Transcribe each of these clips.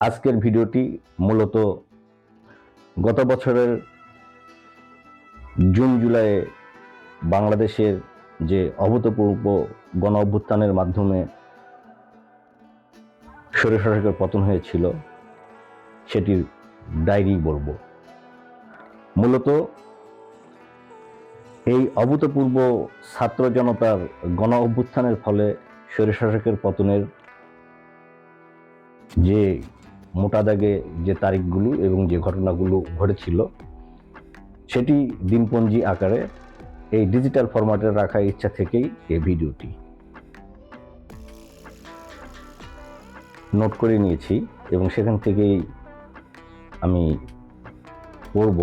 আজকের ভিডিওটি মূলত গত বছরের জুন জুলাইয়ে বাংলাদেশের যে অভূতপূর্ব গণ অভ্যুত্থানের মাধ্যমে স্বৈরশাসকের পতন হয়েছিল সেটির ডায়েরি বলবো। মূলত এই অভূতপূর্ব ছাত্র জনতার গণ অভ্যুত্থানের ফলে স্বৈরশাসকের পতনের যে মোটা দাগে যে তারিখগুলো এবং যে ঘটনাগুলো ঘটেছিল সেটি দিনপঞ্জি আকারে এই ডিজিটাল ফরম্যাটে রাখার ইচ্ছা থেকেই এই ভিডিওটি নোট করে নিয়েছি এবং সেখান থেকেই আমি পড়ব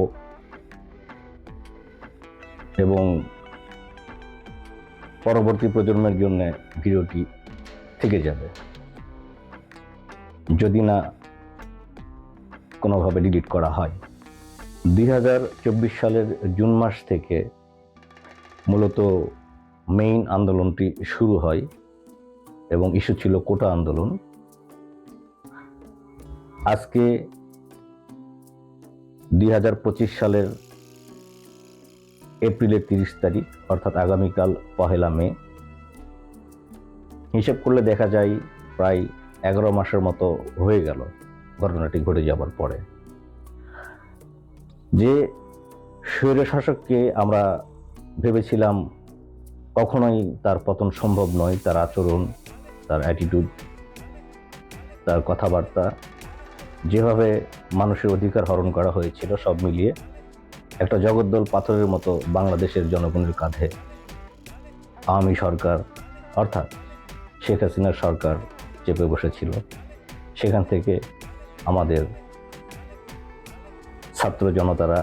এবং পরবর্তী প্রজন্মের জন্য ভিডিওটি থেকে যাবে, যদি না কোনোভাবে ডিলিট করা হয়। 2024 সালের জুন মাস থেকে মূলত মেইন আন্দোলনটি শুরু হয় এবং ইস্যু ছিল কোটা আন্দোলন। আজকে 2025 সালের এপ্রিলের 30 তারিখ, অর্থাৎ আগামীকাল 1 মে। হিসেব করলে দেখা যায় প্রায় 11 মাসের মতো হয়ে গেল ঘটনাটি ঘটে যাবার পরে। যে স্বৈরশাসককে আমরা ভেবেছিলাম কখনোই তার পতন সম্ভব নয়, তার আচরণ, তার অ্যাটিটিউড, তার কথাবার্তা, যেভাবে মানুষের অধিকার হরণ করা হয়েছিল, সব মিলিয়ে একটা জগদ্দল পাথরের মতো বাংলাদেশের জনগণের কাঁধে আওয়ামী সরকার অর্থাৎ শেখ হাসিনার সরকার চেপে বসেছিল। সেখান থেকে আমাদের ছাত্র জনতারা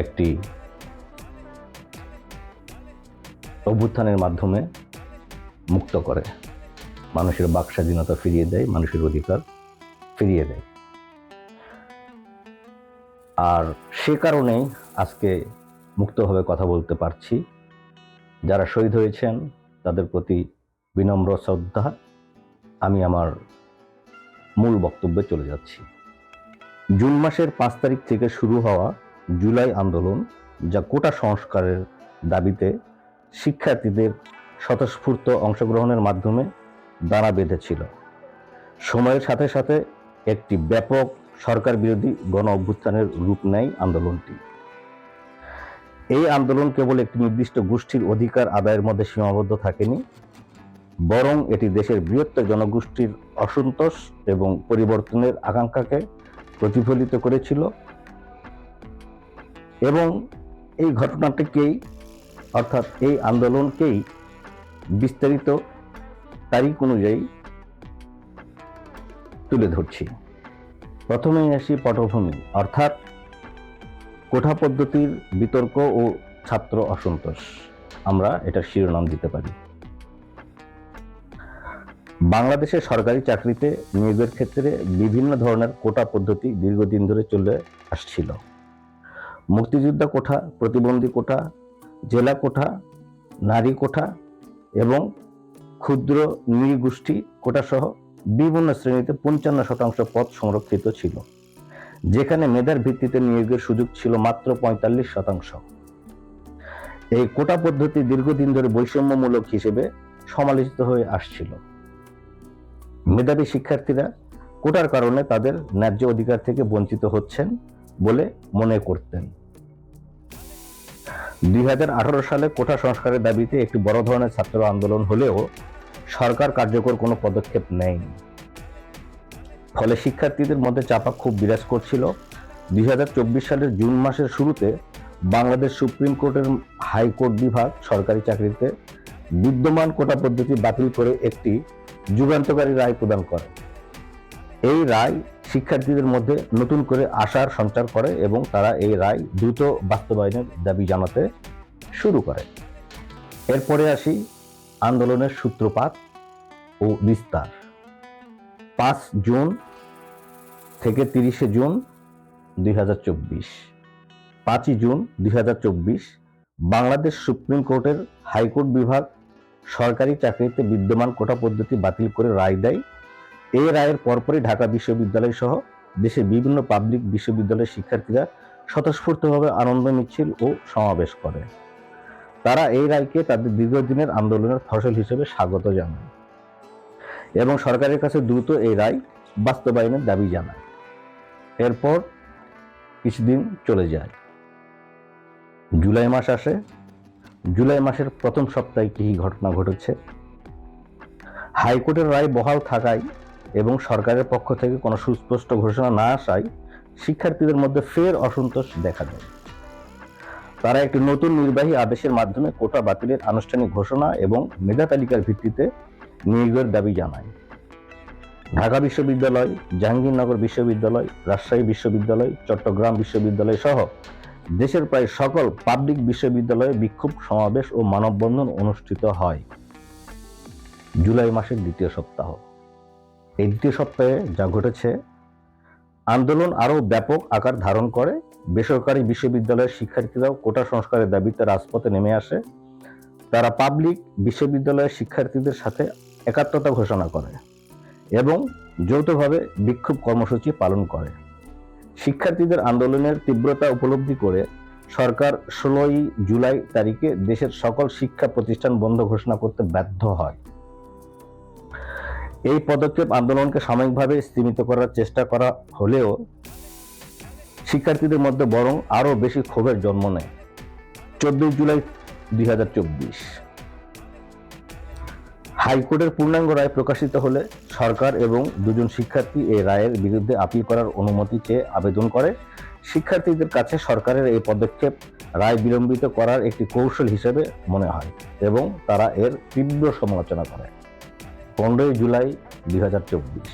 একটি অভ্যুত্থানের মাধ্যমে মুক্ত করে, মানুষের বাক স্বাধীনতা ফিরিয়ে দেয়, মানুষের অধিকার ফিরিয়ে দেয়। আর সে কারণেই আজকে মুক্তভাবে কথা বলতে পারছি। যারা শহীদ হয়েছেন তাদের প্রতি বিনম্র শ্রদ্ধা। আমি আমার মূল বক্তব্যে চলে যাচ্ছি। জুন মাসের 5 তারিখ থেকে শুরু হওয়া জুলাই আন্দোলন, যা কোটা সংস্কারের দাবিতে শিক্ষার্থীদের স্বতঃস্ফূর্ত অংশগ্রহণের মাধ্যমে দানা বেঁধেছিল, সময়ের সাথে সাথে একটি ব্যাপক সরকার বিরোধী গণ অভ্যুত্থানের রূপ নেয় আন্দোলনটি। এই আন্দোলন কেবল একটি নির্দিষ্ট গোষ্ঠীর অধিকার আদায়ের মধ্যে সীমাবদ্ধ থাকেনি, বরং এটি দেশের বৃহত্তর জনগোষ্ঠীর অসন্তোষ এবং পরিবর্তনের আকাঙ্ক্ষাকে প্রতিফলিত করেছিল। এবং এই ঘটনাটিকেই অর্থাৎ এই আন্দোলনকেই বিস্তারিত তারিখ অনুযায়ী তুলে ধরছি। প্রথমেই আসি পটভূমি, অর্থাৎ কোটা পদ্ধতির বিতর্ক ও ছাত্র অসন্তোষ, আমরা এটার শিরোনাম দিতে পারি। বাংলাদেশের সরকারি চাকরিতে নিয়োগের ক্ষেত্রে বিভিন্ন ধরনের কোটা পদ্ধতি দীর্ঘদিন ধরে চলে আসছিল। মুক্তিযোদ্ধা কোটা, প্রতিবন্ধী কোটা, জেলা কোটা, নারী কোটা এবং ক্ষুদ্র নৃগোষ্ঠী কোটা সহ বিভিন্ন শ্রেণীতে 55% পদ সংরক্ষিত ছিল, যেখানে মেধার ভিত্তিতে নিয়োগের সুযোগ ছিল মাত্র 45%। এই কোটা পদ্ধতি দীর্ঘদিন ধরে বৈষম্যমূলক হিসেবে সমালোচিত হয়ে আসছিল। মেধাবী শিক্ষার্থীরা কোটার কারণে তাদের ন্যায্য অধিকার থেকে বঞ্চিত হচ্ছেন বলে মনে করতেন। 2018 সালে কোটা সংস্কারের দাবিতে একটি বড় ধরনের ছাত্র আন্দোলন হলেও সরকার কার্যকর কোনো পদক্ষেপ নেয়নি। ফলে শিক্ষার্থীদের মধ্যে চাপা ক্ষোভ বিরাজ করছিল। 2024 সালের জুন মাসের শুরুতে বাংলাদেশ সুপ্রিম কোর্টের হাইকোর্ট বিভাগ সরকারি চাকরিতে বিদ্যমান কোটা পদ্ধতি বাতিল করে একটি যুগান্তকারী রায় প্রদান করে। এই রায় শিক্ষার্থীদের মধ্যে নতুন করে আশার সঞ্চার করে এবং তারা এই রায় দ্রুত বাস্তবায়নের দাবি জানাতে শুরু করে। এরপরে আসি আন্দোলনের সূত্রপাত ও বিস্তার। 5 জুন থেকে 30 জুন 2024। 5 জুন 2024 বাংলাদেশ সুপ্রিম কোর্টের হাইকোর্ট বিভাগ সরকারি চাকরিতে বিদ্যমান কোটা পদ্ধতি বাতিল করে রায় দেয় এই রায়ের পরপরই ঢাকা বিশ্ববিদ্যালয় সহ দেশের বিভিন্ন পাবলিক বিশ্ববিদ্যালয়ের শিক্ষার্থীরা স্বতঃস্ফূর্তভাবে আনন্দ মিছিল ও সমাবেশ করে। তারা এই রায়কে তাদের দীর্ঘদিনের আন্দোলনের ফসল হিসেবে স্বাগত জানায় এবং সরকারের কাছে দ্রুত এই রায় বাস্তবায়নের দাবি জানায়। এরপর কিছুদিন চলে যায়, জুলাই মাস আসে। জুলাই মাসের প্রথম সপ্তাহে কি ঘটনা ঘটেছে? হাইকোর্টের রায় বহাল থাকায় এবং সরকারের পক্ষ থেকে কোনো সুস্পষ্ট ঘোষণা না আসায় শিক্ষার্থীদের মধ্যে ফের অসন্তোষ দেখা দেয়। তারা একটি নতুন নির্বাহী আদেশের মাধ্যমে কোটা বাতিলের আনুষ্ঠানিক ঘোষণা এবং মেধা তালিকার ভিত্তিতে নিয়োগের দাবি জানায়। ঢাকা বিশ্ববিদ্যালয়, জাহাঙ্গীরনগর বিশ্ববিদ্যালয়, রাজশাহী বিশ্ববিদ্যালয়, চট্টগ্রাম বিশ্ববিদ্যালয় সহ দেশের প্রায় সকল পাবলিক বিশ্ববিদ্যালয়ে বিক্ষোভ সমাবেশ ও মানববন্ধন অনুষ্ঠিত হয়। জুলাই মাসের দ্বিতীয় সপ্তাহ। এই দ্বিতীয় সপ্তাহে যা ঘটেছে, আন্দোলন আরও ব্যাপক আকার ধারণ করে। বেসরকারি বিশ্ববিদ্যালয়ের শিক্ষার্থীরাও কোটা সংস্কারের দাবিতে রাজপথে নেমে আসে। তারা পাবলিক বিশ্ববিদ্যালয়ের শিক্ষার্থীদের সাথে একাত্মতা ঘোষণা করে এবং যৌথভাবে বিক্ষোভ কর্মসূচি পালন করে। শিক্ষার্থীদের আন্দোলনের তীব্রতা উপলব্ধি করে সরকার 16 জুলাই তারিখে দেশের সকল শিক্ষা প্রতিষ্ঠান বন্ধ ঘোষণা করতে বাধ্য হয়। এই পদক্ষেপ আন্দোলনকে সাময়িকভাবে স্তীমিত করার চেষ্টা করা হলেও শিক্ষার্থীদের মধ্যে বরং আরও বেশি ক্ষোভের জন্ম নেয়। 14 জুলাই 2024 হাইকোর্টের পূর্ণাঙ্গ রায় প্রকাশিত হলে সরকার এবং দুজন শিক্ষার্থী এই রায়ের বিরুদ্ধে আপিল করার অনুমতি চেয়ে আবেদন করে। শিক্ষার্থীদের কাছে সরকারের এই পদক্ষেপ রায় বিলম্বিত করার একটি কৌশল হিসেবে মনে হয় এবং তারা এর তীব্র সমালোচনা করে। 15 জুলাই 2024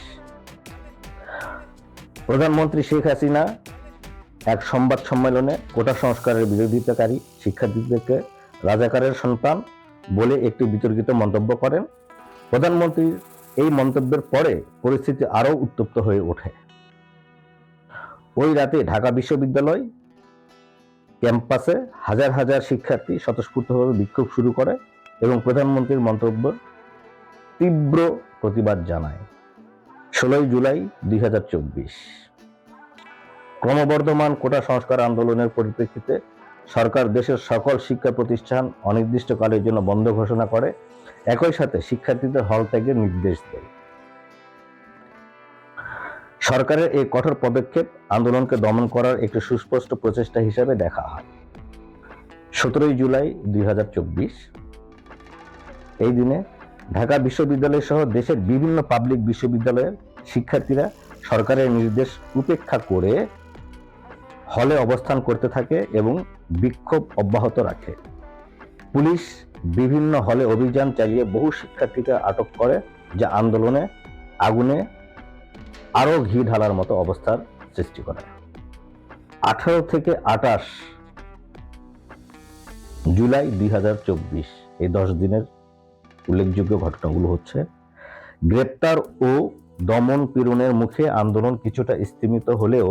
প্রধানমন্ত্রী শেখ হাসিনা এক সংবাদ সম্মেলনে কোটা সংস্কারের বিরোধিতাকারী শিক্ষার্থীদেরকে রাজাকারের সন্তান বলে একটি বিতর্কিত মন্তব্য করেন। প্রধানমন্ত্রীর এই মন্তব্যের পরে পরিস্থিতি আরও উত্তপ্ত হয়ে ওঠে। ওই রাতে ঢাকা বিশ্ববিদ্যালয় ক্যাম্পাসে হাজার হাজার শিক্ষার্থী স্বতঃস্ফূর্তভাবে বিক্ষোভ শুরু করে এবং প্রধানমন্ত্রীর মন্তব্যের তীব্র প্রতিবাদ জানায়। 16 জুলাই 2024 ক্রমবর্ধমান কোটা সংস্কার আন্দোলনের পরিপ্রেক্ষিতে সরকার দেশের সকল শিক্ষা প্রতিষ্ঠান অনির্দিষ্টকালের জন্য বন্ধ ঘোষণা করে। একই সাথে শিক্ষার্থীদের হল ত্যাগের নির্দেশ দেয়। সরকারের এই কঠোর পদক্ষেপ আন্দোলনকে দমন করার একটি সুস্পষ্ট প্রচেষ্টা হিসেবে দেখা হয়। 17 জুলাই 2024 এই দিনে ঢাকা বিশ্ববিদ্যালয় সহ দেশের বিভিন্ন পাবলিক বিশ্ববিদ্যালয়ের শিক্ষার্থীরা সরকারের নির্দেশ উপেক্ষা করে হলে অবস্থান করতে থাকে এবং বিক্ষোভ অব্যাহত রাখে। পুলিশ বিভিন্ন হলে অভিযান চালিয়ে বহু শিক্ষার্থীকে আটক করে, যা আন্দোলনে আগুনে আরও ঘি ঢালার মতো অবস্থার সৃষ্টি করে। 18 থেকে 28 জুলাই 2024 এই 10 দিনের উল্লেখযোগ্য ঘটনাগুলো হচ্ছে: গ্রেপ্তার ও দমন পীড়নের মুখে আন্দোলন কিছুটা স্তীমিত হলেও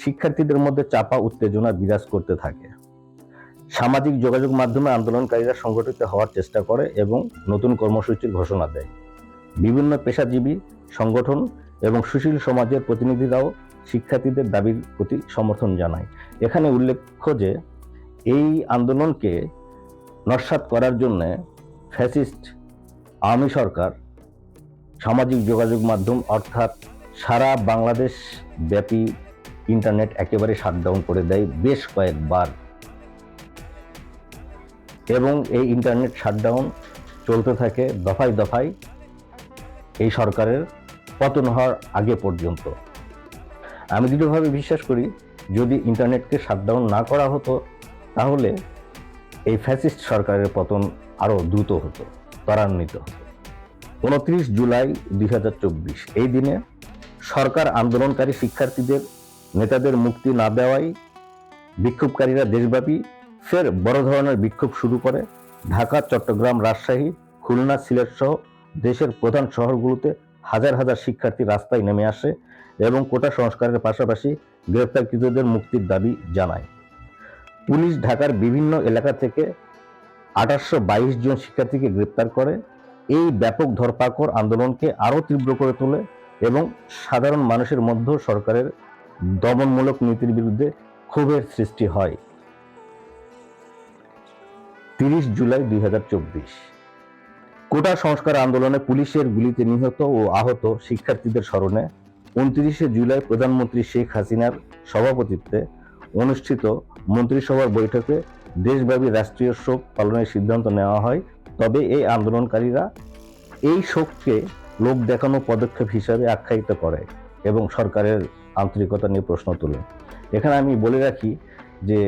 শিক্ষার্থীদের মধ্যে চাপা উত্তেজনা বিরাজ করতে থাকে। সামাজিক যোগাযোগ মাধ্যমে আন্দোলনকারীরা সংগঠিত হওয়ার চেষ্টা করে এবং নতুন কর্মসূচির ঘোষণা দেয়। বিভিন্ন পেশাজীবী সংগঠন এবং সুশীল সমাজের প্রতিনিধিরাও শিক্ষার্থীদের দাবির প্রতি সমর্থন জানায়। এখানে উল্লেখ্য যে এই আন্দোলনকে নস্যাৎ করার জন্য ফ্যাসিস্ট আওয়ামী সরকার সামাজিক যোগাযোগ মাধ্যম অর্থাৎ সারা বাংলাদেশ ব্যাপী ইন্টারনেট একেবারে শাটডাউন করে দেয় বেশ কয়েকবার, এবং এই ইন্টারনেট শাটডাউন চলতে থাকে দফায় দফায় এই সরকারের পতন হওয়ার আগে পর্যন্ত। আমি দৃঢ়ভাবে বিশ্বাস করি, যদি ইন্টারনেটকে শাটডাউন না করা হতো তাহলে এই ফ্যাসিস্ট সরকারের পতন আরও দ্রুত হতো, ত্বরান্বিত হতো। 29 জুলাই 2024 এই দিনে সরকার আন্দোলনকারী শিক্ষার্থীদের নেতাদের মুক্তি না দেওয়ায় বিক্ষোভকারীরা দেশব্যাপী ফের বড় ধরনের বিক্ষোভ শুরু করে। ঢাকা, চট্টগ্রাম, রাজশাহী, খুলনা, সিলেট সহ দেশের প্রধান শহরগুলোতে হাজার হাজার শিক্ষার্থী রাস্তায় নেমে আসে এবং কোটা সংস্কারের পাশাপাশি গ্রেপ্তারকৃতদের মুক্তির দাবি জানায়। পুলিশ ঢাকার বিভিন্ন এলাকা থেকে 2822 জন শিক্ষার্থীকে গ্রেপ্তার করে। এই ব্যাপক ধরপাকড় আন্দোলনকে আরও তীব্র করে তোলে এবং সাধারণ মানুষের মধ্যেও সরকারের দমনমূলক নীতির বিরুদ্ধে ক্ষোভের সৃষ্টি হয়। 30 জুলাই 2024 কোটা সংস্কার আন্দোলনে পুলিশের গুলিতে নিহত ও আহত শিক্ষার্থীদের স্মরণে 29 জুলাই প্রধানমন্ত্রী শেখ হাসিনার সভাপতিত্বে অনুষ্ঠিত মন্ত্রিসভার বৈঠকে দেশব্যাপী রাষ্ট্রীয় শোক পালনের সিদ্ধান্ত নেওয়া হয়। তবে এই আন্দোলনকারীরা এই শোককে লোক দেখানো পদক্ষেপ হিসাবে আখ্যায়িত করে এবং সরকারের আন্তরিকতা নিয়ে প্রশ্ন তোলে। এখানে আমি বলে রাখি যে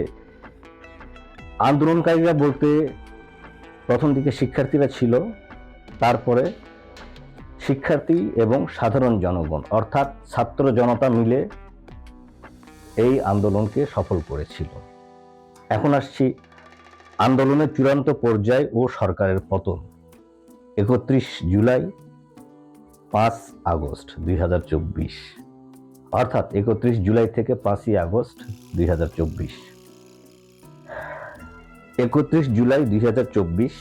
আন্দোলনকারীরা বলতে প্রথম দিকে শিক্ষার্থীরা ছিল, তারপরে শিক্ষার্থী এবং সাধারণ জনগণ অর্থাৎ ছাত্র জনতা মিলে এই আন্দোলনকে সফল করেছিল। এখন আসছি আন্দোলনের চূড়ান্ত পর্যায় ও সরকারের পতন। 31 জুলাই 5 আগস্ট 2024 অর্থাৎ 31 জুলাই থেকে 5ই August 2024। 31 July 2024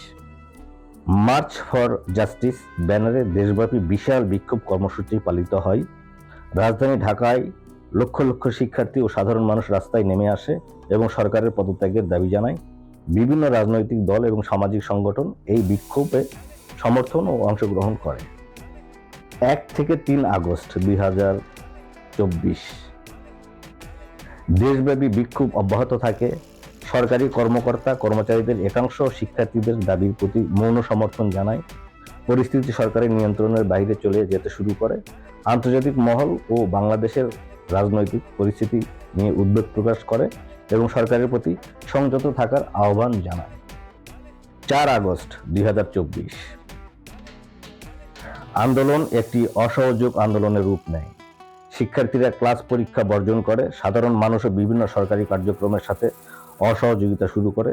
march for justice ব্যানারে দেশব্যাপী বিশাল বিক্ষোভ কর্মসূচি পালিত হয়। রাজধানী ঢাকায় লক্ষ লক্ষ শিক্ষার্থী ও সাধারণ মানুষ রাস্তায় নেমে আসে এবং সরকারের পদত্যাগের দাবি জানায়। বিভিন্ন রাজনৈতিক দল এবং সামাজিক সংগঠন এই বিক্ষোভে সমর্থন ও অংশগ্রহণ করে। 1 থেকে 3 আগস্ট 2024 দেশব্যাপী বিক্ষোভ অব্যাহত থাকে। সরকারি কর্মকর্তা কর্মচারীদের একাংশ শিক্ষার্থীদের দাবির প্রতি মৌন সমর্থন জানায়। পরিস্থিতি সরকারের নিয়ন্ত্রণের বাইরে চলে যেতে শুরু করে। আন্তর্জাতিক মহল ও বাংলাদেশের রাজনৈতিক পরিস্থিতি নিয়ে উদ্বেগ প্রকাশ করে এবং সরকারের প্রতি সংযত থাকার আহ্বান জানায়। 4 আগস্ট 2024 আন্দোলন একটি অসহযোগ আন্দোলনের রূপ নেয়। শিক্ষার্থীরা ক্লাস পরীক্ষা বর্জন করে, সাধারণ মানুষও বিভিন্ন সরকারি কার্যক্রমের সাথে অসহযোগিতা শুরু করে।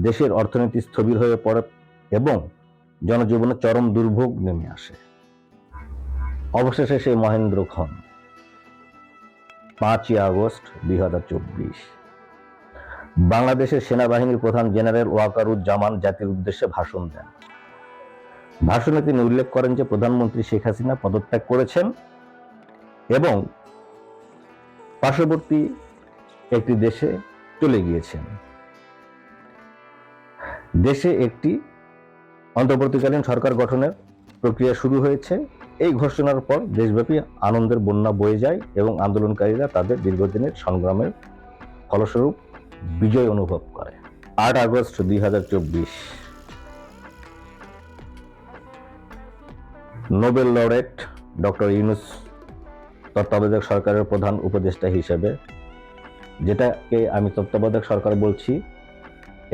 দেশের অর্থনীতি স্থবির হয়ে পড়ে এবং জনজীবনে চরম দুর্ভোগ নেমে আসে। অবশেষে সেই মহেন্দ্রক্ষণ 5ই আগস্ট 2024 বাংলাদেশের সেনাবাহিনীর প্রধান জেনারেল ওয়াকারুজ্জামান জাতির উদ্দেশ্যে ভাষণ দেন। ভাষণে তিনি উল্লেখ করেন যে প্রধানমন্ত্রী শেখ হাসিনা পদত্যাগ করেছেন এবং পার্শ্ববর্তী একটি দেশে চলে গিয়েছেন। দেশে একটি অন্তর্বর্তীকালীন সরকার গঠনের প্রক্রিয়া শুরু হয়েছে। এই ঘোষণার পর দেশব্যাপী আনন্দের বন্যা বয়ে যায় এবং আন্দোলনকারীরা তাদের দীর্ঘদিনের সংগ্রামের ফলস্বরূপ বিজয় অনুভব করে। 8 August 2024 Nobel laureate doctor Yunus তত্ত্বাবধায়ক সরকারের প্রধান উপদেষ্টা হিসেবে, যেটাকে আমি তত্ত্বাবধায়ক সরকার বলছি,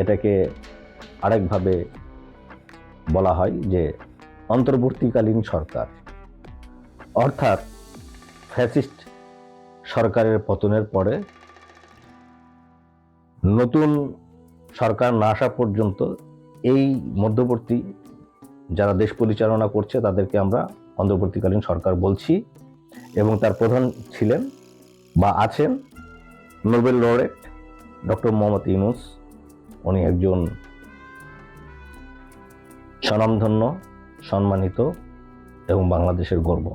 এটাকে আরেকভাবে বলা হয় যে অন্তর্বর্তীকালীন সরকার, অর্থাৎ ফ্যাসিস্ট সরকারের পতনের পরে নতুন সরকার না আসা পর্যন্ত এই মধ্যবর্তী যারা দেশ পরিচালনা করছে তাদেরকে আমরা অন্তর্বর্তীকালীন সরকার বলছি। এবং তার প্রধান ছিলেন বা আছেন Nobel laureate doctor Mohammad Yunus. উনি একজন স্বনামধন্য, সম্মানিত এবং বাংলাদেশের গর্ব।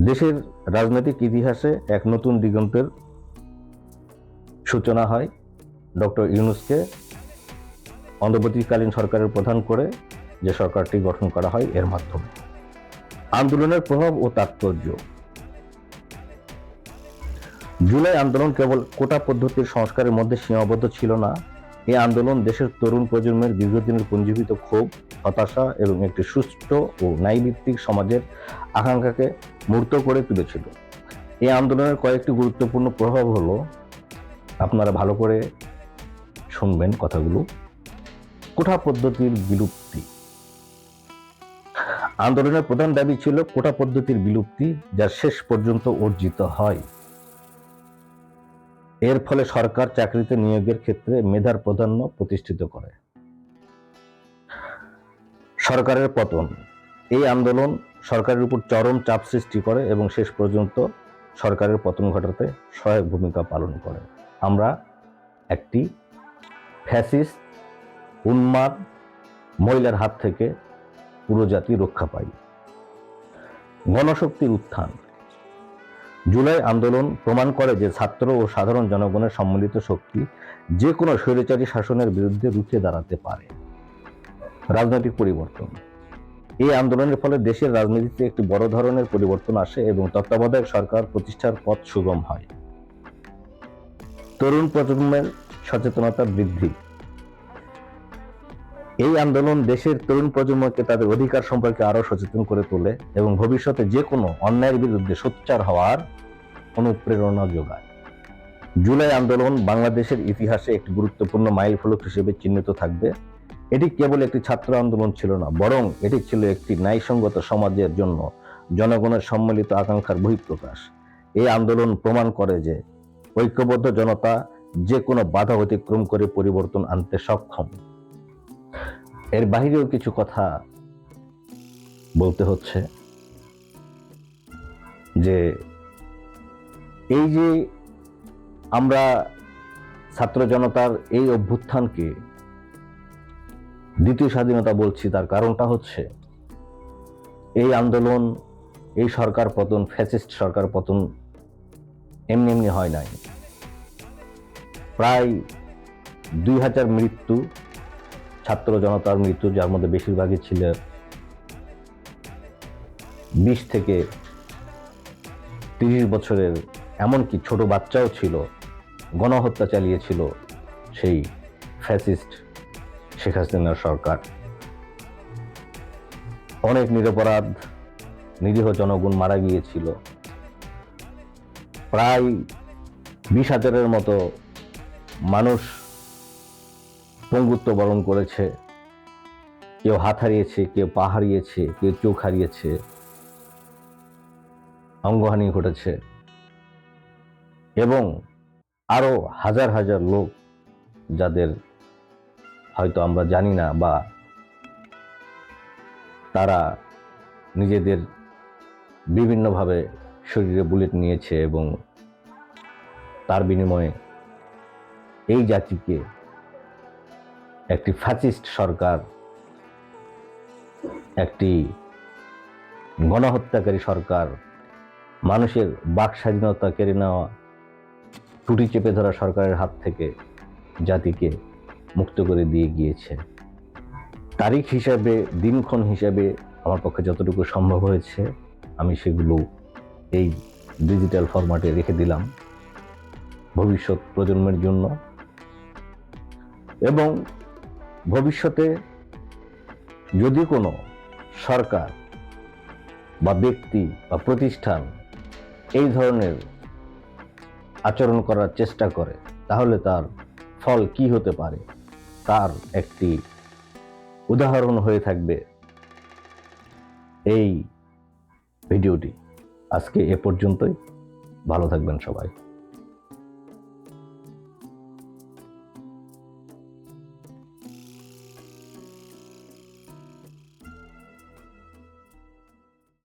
দেশের রাজনৈতিক ইতিহাসে এক নতুন দিগন্তের সূচনা হয় ডক্টর ইউনূসকে অন্তর্বর্তীকালীন সরকারের প্রধান করে যে সরকারটি গঠন করা হয় এর মাধ্যমে। আন্দোলনের প্রভাব ও তাৎপর্য। জুলাই আন্দোলন কেবল কোটা পদ্ধতির সংস্কারের মধ্যে সীমাবদ্ধ ছিল না। এই আন্দোলন দেশের তরুণ প্রজন্মের দীর্ঘদিনের পুঞ্জীভূত ক্ষোভ, হতাশা এবং একটি সুষ্ঠু ও ন্যায়ভিত্তিক সমাজের আকাঙ্ক্ষাকে মূর্ত করে তুলেছিল। এই আন্দোলনের কয়েকটি গুরুত্বপূর্ণ প্রভাব হলো, আপনারা ভালো করে শুনবেন কথাগুলো। কোটা পদ্ধতির বিলুপ্তি। আন্দোলনের প্রধান দাবি ছিল কোটা পদ্ধতির বিলুপ্তি, যা শেষ পর্যন্ত অর্জিত হয়। এর ফলে সরকার চাকরিতে নিয়োগের ক্ষেত্রে মেধার প্রাধান্য প্রতিষ্ঠিত করে। সরকারের পতন। এই আন্দোলন সরকারের উপর চরম চাপ সৃষ্টি করে এবং শেষ পর্যন্ত সরকারের পতন ঘটাতে সহায়ক ভূমিকা পালন করে। আমরা একটি ফ্যাসিস্ট উন্মাদ মহিলার হাত থেকে পুরো জাতি রক্ষা পাই। গণশক্তির উত্থান। জুলাই আন্দোলন প্রমাণ করে যে ছাত্র ও সাধারণ জনগণের সম্মিলিত শক্তি যে কোনো স্বৈরাচারী শাসনের বিরুদ্ধে রুখে দাঁড়াতে পারে। রাজনৈতিক পরিবর্তন। এই আন্দোলনের ফলে দেশের রাজনীতিতে একটি বড় ধরনের পরিবর্তন আসে এবং তত্ত্বাবধায়ক সরকার প্রতিষ্ঠার পথ সুগম হয়। তরুণ প্রজন্মের সচেতনতা বৃদ্ধি। এই আন্দোলন দেশের তরুণ প্রজন্মকে তাদের অধিকার সম্পর্কে আরো সচেতন করে তোলে এবং ভবিষ্যতে যে কোনো অন্যায়ের বিরুদ্ধে সোচ্চার হওয়ার অনুপ্রেরণা যোগায়। জুলাই আন্দোলন বাংলাদেশের ইতিহাসে একটি গুরুত্বপূর্ণ মাইলফলক হিসেবে চিহ্নিত থাকবে। এটি কেবল একটি ছাত্র আন্দোলন ছিল না, বরং এটি ছিল একটি ন্যায়সঙ্গত সমাজের জন্য জনগণের সম্মিলিত আকাঙ্ক্ষার বহিঃপ্রকাশ। এই আন্দোলন প্রমাণ করে যে ঐক্যবদ্ধ জনতা যে কোনো বাধা অতিক্রম করে পরিবর্তন আনতে সক্ষম। এর বাহিরেও কিছু কথা বলতে হচ্ছে যে এই যে আমরা ছাত্র জনতার এই অভ্যুত্থানকে দ্বিতীয় স্বাধীনতা বলছি, তার কারণটা হচ্ছে এই আন্দোলন, এই সরকার পতন, ফ্যাসিস্ট সরকার পতন এমনি এমনি হয় নাই। প্রায় 2000 মৃত্যু, ছাত্র জনতার মৃত্যু, যার মধ্যে বেশিরভাগই ছিল 20 থেকে 30 বছরের, এমনকি ছোট বাচ্চাও ছিল। গণহত্যা চালিয়েছিল সেই ফ্যাসিস্ট শেখ হাসিনার সরকার। অনেক নিরপরাধ নিরীহ জনগণ মারা গিয়েছিল। প্রায় 20,000-এর মতো মানুষ পঙ্গুত্ব বরণ করেছে। কেউ হাত হারিয়েছে, কেউ পা হারিয়েছে, কেউ চোখ হারিয়েছে, অঙ্গহানি ঘটেছে এবং আরো হাজার হাজার লোক যাদের হয়তো আমরা জানি না, বা তারা নিজেদের বিভিন্নভাবে শরীরে বুলেট নিয়েছে এবং তার বিনিময়ে এই জাতিকে একটি ফ্যাসিস্ট সরকার, একটি গণহত্যাকারী সরকার, মানুষের বাক স্বাধীনতা কেড়ে নেওয়া, টুটি চেপে ধরা সরকারের হাত থেকে জাতিকে মুক্ত করে দিয়ে গিয়েছে। তারিখ হিসাবে, দিনক্ষণ হিসাবে আমার পক্ষে যতটুকু সম্ভব হয়েছে আমি সেগুলো এই ডিজিটাল ফরম্যাটে রেখে দিলাম ভবিষ্যৎ প্রজন্মের জন্য। এবং ভবিষ্যতে যদি কোনো সরকার বা ব্যক্তি বা প্রতিষ্ঠান এই ধরনের আচরণ করার চেষ্টা করে, তাহলে তার ফল কি হতে পারে তার একটি উদাহরণ হয়ে থাকবে এই ভিডিওটি। আজকে এ পর্যন্তই। ভালো থাকবেন সবাই।